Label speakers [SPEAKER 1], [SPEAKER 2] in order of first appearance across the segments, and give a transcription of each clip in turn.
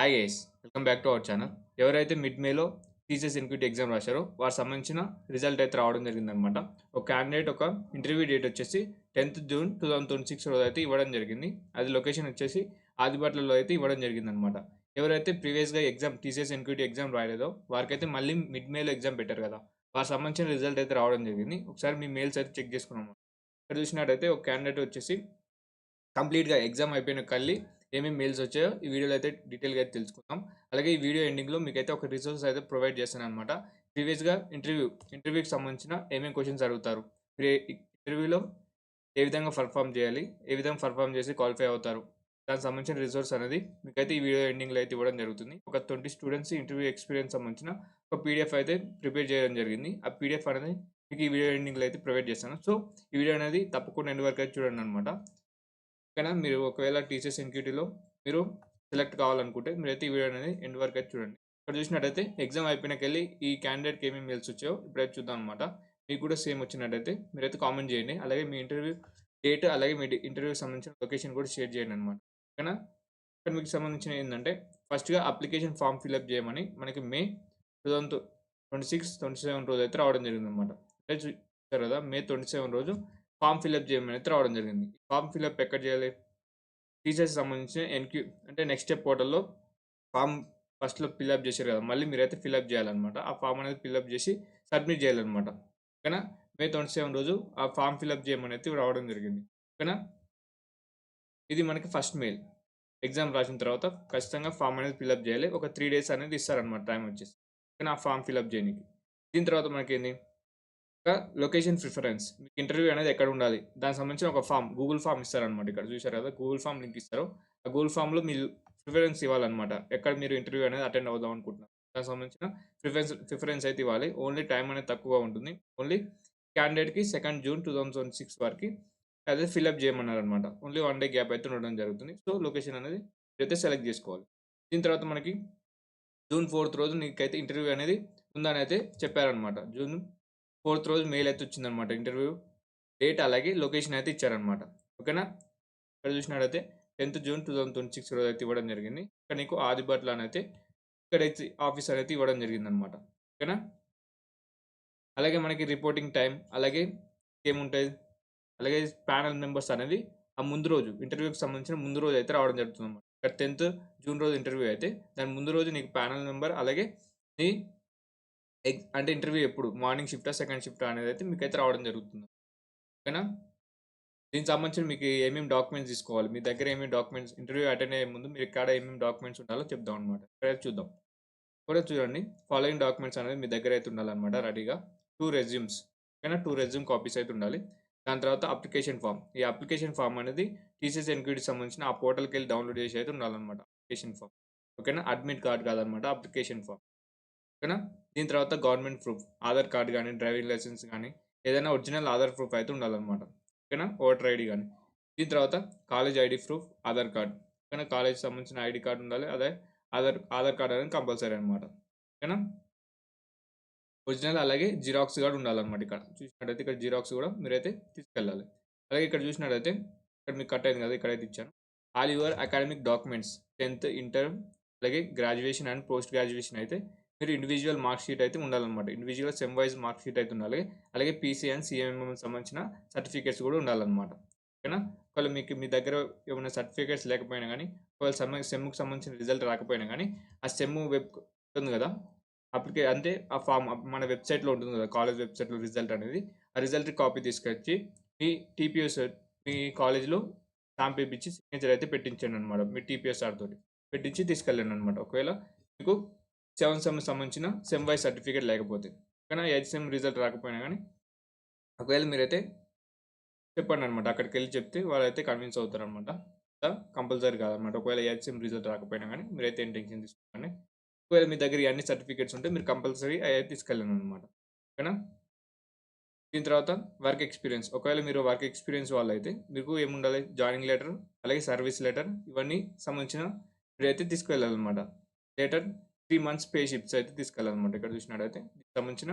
[SPEAKER 1] Hi guys, welcome back to our channel. ఎవరైతే mid మేలో TCS NQT exam రాశారో వారికి సంబంధించిన రిజల్ట్ అయితే రావడం జరిగిందనమాట. ఒక క్యాండిడేట్ ఒక ఇంటర్వ్యూ డేట్ వచ్చేసి 10th జూన్ 2026 రోజు అయితే ఇవ్వడం జరిగింది. అది లొకేషన్ వచ్చేసి ఆదిబట్లలో అయితే ఇవ్వడం జరిగిందనమాట. ఎవరైతే ప్రీవియస్గా ఎగ్జామ్ టీసీఎస్ ఎన్క్యూటీ ఎగ్జామ్ రాయలేదో వారికైతే మళ్ళీ మిడ్ మేలో ఎగ్జామ్ పెట్టారు కదా, వారికి సంబంధించిన రిజల్ట్ అయితే రావడం జరిగింది. ఒకసారి మీ మెయిల్స్ అయితే చెక్ చేసుకున్నాము. ఇక్కడ చూసినట్టయితే ఒక క్యాండిడేట్ వచ్చేసి కంప్లీట్‌గా ఎగ్జామ్ అయిపోయిన కల్లి ఏమేమి మెయిల్స్ వచ్చాయో ఈ వీడియోలో అయితే డీటెయిల్‌గా అయితే తెలుసుకుందాం. అలాగే ఈ వీడియో ఎండింగ్‌లో మీకైతే ఒక రిసోర్స్ అయితే ప్రొవైడ్ చేస్తాననమాట. ప్రీవియస్‌గా ఇంటర్వ్యూకి సంబంధించిన ఏమేమి క్వెషన్స్ అడుగుతారు, మీరు ఇంటర్వ్యూలో ఏ విధంగా పర్ఫార్మ్ చేయాలి, ఏ విధంగా పర్ఫార్మ్ చేసి క్వాలిఫై అవుతారు, దానికి సంబంధించిన రిసోర్స్ అనేది మీకైతే ఈ వీడియో ఎండింగ్‌లో అయితే ఇవ్వడం జరుగుతుంది. ఒక 20 స్టూడెంట్స్ ఇంటర్వ్యూ ఎక్స్పీరియన్స్ సంబంధించిన ఒక పీడిఎఫ్ అయితే ప్రిపేర్ చేయడం జరిగింది. ఆ పీడిఎఫ్ అనేది మీకు ఈ వీడియో ఎండింగ్‌లో అయితే ప్రొవైడ్ చేస్తాను. సో, ఈ వీడియో అనేది తప్పకుండా ఎండ్ వరకు అయితే చూడండనమాట. ఓకేనా. మీరు ఒకవేళ టీసీఎస్ ఎన్‌క్యూటీలో మీరు సెలెక్ట్ కావాలనుకుంటే మీరైతే ఈ వీడియో అనేది ఎండ్ వరకు అయితే చూడండి. ఇక్కడ చూసినట్టయితే ఎగ్జామ్ అయిపోయినాకెళ్ళి ఈ క్యాండిడేట్‌కి ఏమేమి మెయిల్స్ వచ్చాయో ఇప్పుడైతే చూద్దాం అనమాట. మీకు కూడా సేమ్ వచ్చినట్టయితే మీరైతే కామెంట్ చేయండి. అలాగే మీ ఇంటర్వ్యూ డేట్, అలాగే మీ ఇంటర్వ్యూకి సంబంధించిన లొకేషన్ కూడా షేర్ చేయండి అనమాట. ఓకేనా. ఇక్కడ మీకు సంబంధించిన ఏంటంటే ఫస్ట్‌గా అప్లికేషన్ ఫామ్ ఫిల్అప్ చేయమని మనకి మే 2026, 27 రోజు అయితే రావడం జరిగిందనమాట. అంటే చూసారు కదా, మే 27 రోజు ఫామ్ ఫిల్అప్ చేయమని అయితే రావడం జరిగింది. ఫామ్ ఫిల్అప్ ఎక్కడ చేయాలి? టీచర్స్‌కి సంబంధించిన అంటే నెక్స్ట్ స్టెప్ పోర్టల్‌లో ఫామ్ ఫస్ట్‌లో ఫిల్అప్ చేశారు కదా, మళ్ళీ మీరైతే ఫిల్అప్ చేయాలన్నమాట. ఆ ఫామ్ అనేది ఫిల్అప్ చేసి సబ్మిట్ చేయాలన్నమాట. ఓకేనా. మే 27 రోజు ఆ ఫామ్ ఫిల్అప్ చేయమని అయితే రావడం జరిగింది. ఓకేనా. ఇది మనకి ఫస్ట్ మెయిల్. ఎగ్జామ్ రాసిన తర్వాత ఖచ్చితంగా ఫామ్ అనేది ఫిల్అప్ చేయాలి. ఒక 3 డేస్ అనేది ఇస్తారన్నమాట టైం వచ్చేసి. ఓకేనా. ఆ ఫామ్ ఫిల్అప్ చేయనీకి. దీని తర్వాత మనకేంది, ఇంకా లొకేషన్ ప్రిఫరెన్స్. మీకు ఇంటర్వ్యూ అనేది ఎక్కడ ఉండాలి, దానికి సంబంధించిన ఒక ఫామ్, గూగుల్ ఫామ్ ఇస్తారనమాట. ఇక్కడ చూశారు కదా, గూగుల్ ఫామ్ లింక్ ఇస్తారు. ఆ గూగుల్ ఫామ్‌లో మీరు ప్రిఫరెన్స్ ఇవ్వాలనమాట. ఎక్కడ మీరు ఇంటర్వ్యూ అనేది అటెండ్ అవుదాం అనుకుంటున్నారు, దానికి సంబంధించిన ప్రిఫరెన్స్ అయితే ఇవ్వాలి. ఓన్లీ టైం అనేది తక్కువగా ఉంటుంది. ఓన్లీ క్యాండిడేట్‌కి 2 జూన్ 2026 వరకి అదే ఫిల్అప్ చేయమన్నారనమాట. ఓన్లీ 1 డే గ్యాప్ అయితే ఉండడం జరుగుతుంది. సో, లొకేషన్ అనేది మీరైతే సెలెక్ట్ చేసుకోవాలి. దీని తర్వాత మనకి జూన్ 4th రోజు నీకైతే ఇంటర్వ్యూ అనేది ఉందని అయితే చెప్పారనమాట. జూన్ 4th రోజు మెయిల్ అయితే వచ్చిందనమాట. ఇంటర్వ్యూ డేట్ అలాగే లొకేషన్ అయితే ఇచ్చారనమాట. ఓకేనా. ఇక్కడ చూసినట్టయితే 10th జూన్ 2026 రోజు అయితే ఇవ్వడం జరిగింది. ఇక్కడ నీకు ఆదిబట్ల అయితే ఇక్కడైతే ఆఫీసర్ అయితే ఇవ్వడం జరిగిందనమాట. ఓకేనా. అలాగే మనకి రిపోర్టింగ్ టైం, అలాగే ఏముంటాయి, అలాగే ప్యానెల్ మెంబర్స్ అనేది ఆ ముందు రోజు ఇంటర్వ్యూకి సంబంధించిన ముందు రోజు అయితే రావడం జరుగుతుందన్నమాట. ఇక్కడ 10th జూన్ రోజు ఇంటర్వ్యూ అయితే దాని ముందు రోజు నీకు ప్యానెల్ మెంబర్, అలాగే నీ అంటే ఇంటర్వ్యూ ఎప్పుడు మార్నింగ్ షిఫ్టా, సెకండ్ షిఫ్టా అనేది అయితే మీకైతే రావడం జరుగుతుంది. ఓకేనా. దీనికి సంబంధించి మీకు ఏమేమి డాక్యుమెంట్స్ తీసుకోవాలి, మీ దగ్గర ఏమేమి డాక్యుమెంట్స్, ఇంటర్వ్యూ అటెండ్ అయ్యే ముందు మీరు ఇక్కడ ఏమేమి డాక్యుమెంట్స్ ఉండాలో చెప్దాం అనమాట. ఇక్కడైతే చూద్దాం. కూడా చూడండి, ఫాలోయింగ్ డాక్యుమెంట్స్ అనేది మీ దగ్గర అయితే ఉండాలన్నమాట రెడీగా. 2 రెజ్యూమ్స్. ఓకేనా. 2 రెజ్యూమ్ కాపీస్ అయితే ఉండాలి. దాని తర్వాత అప్లికేషన్ ఫామ్. ఈ అప్లికేషన్ ఫామ్ అనేది టీసీఎస్ ఎన్‌క్యూటీకి సంబంధించిన ఆ పోర్టల్‌కి వెళ్ళి డౌన్లోడ్ చేసి అయితే ఉండాలన్నమాట అప్లికేషన్ ఫామ్. ఓకేనా. అడ్మిట్ కార్డ్ కాదనమాట, అప్లికేషన్ ఫామ్. ఓకేనా. దీని తర్వాత గవర్నమెంట్ ప్రూఫ్, ఆధార్ కార్డ్ గానీ, డ్రైవింగ్ లైసెన్స్ గానీ, ఏదైనా ఒరిజినల్ ఆధార్ ప్రూఫ్ అయితే ఉండాలన్నమాట. ఓకేనా. ఓటర్ ఐడి గానీ. దీని తర్వాత college ID proof, Aadhaar card. ఓకేనా. కాలేజ్‌కి సంబంధించిన ఐడి కార్డ్ ఉండాలి. అదే ఆధార్ కార్డ్ అనేది కంపల్సరీ అనమాట. ఓకేనా. ఒరిజినల్ అలాగే జిరాక్స్ కూడా ఉండాలన్నమాట. ఇక్కడ చూసినట్టయితే ఇక్కడ జిరాక్స్ కూడా మీరైతే తీసుకెళ్ళాలి. అలాగే ఇక్కడ చూసినట్టయితే ఇక్కడ మీకు కట్ అయింది కదా, ఇక్కడైతే ఇచ్చాను. All your academic documents 10th, inter, అలాగే గ్రాడ్యుయేషన్ అండ్ పోస్ట్ గ్రాడ్యుయేషన్ అయితే మీరు ఇండివిజువల్ మార్క్ షీట్ అయితే ఉండాలన్నమాట. Individual sem wise mark sheet అయితే ఉండాలి. అలాగే పీసీ అండ్ సీఎంఎం సంబంధించిన సర్టిఫికేట్స్ కూడా ఉండాలన్నమాట. ఓకేనా. ఒకవేళ మీకు మీ దగ్గర ఏమైనా సర్టిఫికేట్స్ లేకపోయినా కానీ, ఒకవేళ సెమ్‌కి సంబంధించిన రిజల్ట్ రాకపోయినా కానీ, ఆ సెమ్ వెబ్ ఉంది కదా, అంటే ఆ ఫామ్ మన వెబ్‌సైట్‌లో ఉంటుంది కదా, కాలేజ్ వెబ్‌సైట్‌లో రిజల్ట్ అనేది. ఆ రిజల్ట్ కాపీ తీసుకొచ్చి మీ టీపీఎస్, మీ కాలేజ్‌లో స్టాంప్ ఏపిచ్చి సిగ్నేచర్ అయితే పెట్టించండనమాట. మీ టీపీఎస్ సార్ తోటి పెట్టించి తీసుకెళ్ళండనమాట. ఒకవేళ మీకు 7 సెమ్‌కి సంబంధించిన సెమ్ వైస్ సర్టిఫికేట్ లేకపోతే. కానీ 8 సెమ్ రిజల్ట్ రాకపోయినా గానీ, ఒకవేళ మీరైతే చెప్పండనమాట. అక్కడికెళ్ళి చెప్తే వాళ్ళైతే కన్విన్స్ అవుతారనమాట. కంపల్సరీ కాదనమాట. ఒకవేళ 8 సెమ్ రిజల్ట్ రాకపోయినా గానీ మీరైతే ఏం టెన్షన్ తీసుకోకండి. ఒకవేళ మీ దగ్గర ఈ అన్ని సర్టిఫికేట్స్ ఉంటే మీరు కంపల్సరీ అయైతే తీసుకెళ్ళండనమాట. ఓకేనా. దీని తర్వాత వర్క్ ఎక్స్‌పీరియన్స్. ఒకవేళ మీరు వర్క్ ఎక్స్‌పీరియన్స్ వాళ్ళైతే మీకు ఏముండాలి, జాయినింగ్ లెటర్, అలాగే సర్వీస్ లెటర్, ఇవన్నీ సంబంధించిన మీరైతే తీసుకెళ్ళాలనమాట. లెటర్, 3 మంత్స్ పే స్లిప్స్ అయితే తీసుకెళ్ళాలనమాట. ఇక్కడ చూసినట్టయితే దీనికి సంబంధించిన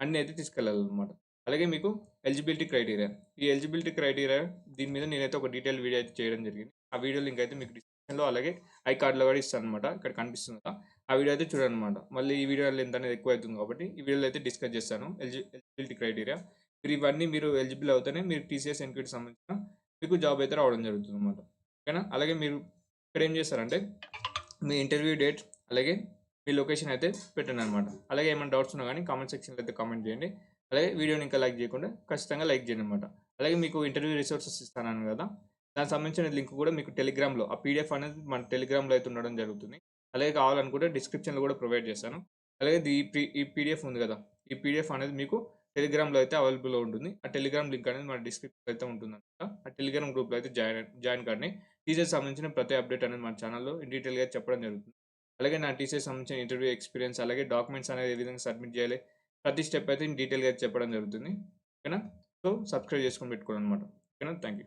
[SPEAKER 1] అన్నీ అయితే తీసుకెళ్ళాలనమాట. అలాగే మీకు ఎలిజిబిలిటీ క్రైటీరియా. ఈ ఎలిజిబిలిటీ క్రైటీరియా దీని మీద నేనైతే ఒక డీటెయిల్ వీడియో అయితే చేయడం జరిగింది. ఆ వీడియో లింక్ అయితే మీకు డిస్క్రిప్షన్‌లో అలాగే ఐ కార్డ్‌లో కూడా ఇస్తానన్నమాట. ఇక్కడ కనిపిస్తుంది కదా! ఆ వీడియో అయితే చూడండన్నమాట. మళ్ళీ ఈ వీడియో లెంత్ అనేది ఎక్కువైతుంది కాబట్టి ఈ వీడియోలో అయితే డిస్కస్ చేస్తాను. Eligibility criteria. ఇవన్నీ మీరు ఎలిజిబుల్ అవుతేనే మీరు టీసీఎస్ ఎన్‌క్యూటీకి సంబంధించిన మీకు జాబ్ అయితే రావడం జరుగుతుందన్నమాట. ఓకేనా? అలాగే మీరు ఇక్కడ ఏం చేస్తారంటే మీ ఇంటర్వ్యూ డేట్ అలాగే మీ లొకేషన్ అయితే పెట్టండన్నమాట. అలాగే ఏమైనా డౌట్స్ ఉన్నా గానీ కామెంట్ సెక్షన్‌లో అయితే కామెంట్ చేయండి. అలాగే వీడియోని ఇంకా లైక్ చేయకుండా ఖచ్చితంగా లైక్ చేయండన్నమాట. అలాగే మీకు ఇంటర్వ్యూ రిసోర్సెస్ ఇస్తానన్నాను కదా! దానికి సంబంధించిన లింక్ కూడా మీకు టెలిగ్రామ్‌లో ఆ పీడీఎఫ్ అనేది మన టెలిగ్రామ్‌లో అయితే ఉండడం జరుగుతుంది. అలాగే కావాలనుకుంటే డిస్క్రిప్షన్‌లో కూడా ప్రొవైడ్ చేస్తాను. అలాగే ఈ పీడీఎఫ్ ఉంది కదా! ఈ పీడీఎఫ్ అనేది మీకు టెలిగ్రామ్‌లో అయితే అవైలబుల్‌లో ఉంటుంది. ఆ టెలిగ్రామ్ లింక్ అనేది మన డిస్క్రిప్షన్‌లో అయితే ఉంటుందన్నమాట. ఆ టెలిగ్రామ్ గ్రూప్‌లో అయితే జాయిన్ కండి. టీచర్స్ సంబంధించిన ప్రతి అప్డేట్ అనేది మన ఛానల్‌లో ఇన్ డీటెయిల్‌గా చెప్పడం జరుగుతుంది. అలాగే నా టీసీఎస్ సంబంధించిన ఇంటర్వ్యూ ఎక్స్‌పీరియన్స్ అలాగే డాక్యుమెంట్స్ అనేది ఏ విధంగా సబ్మిట్ చేయాలి, ప్రతి స్టెప్ అయితే ఇన్ డీటెయిల్‌గా చెప్పడం జరుగుతుంది. ఓకేనా? సో, సబ్స్క్రైబ్ చేసుకొని పెట్టుకోండనమాట. ఓకేనా? Thank you.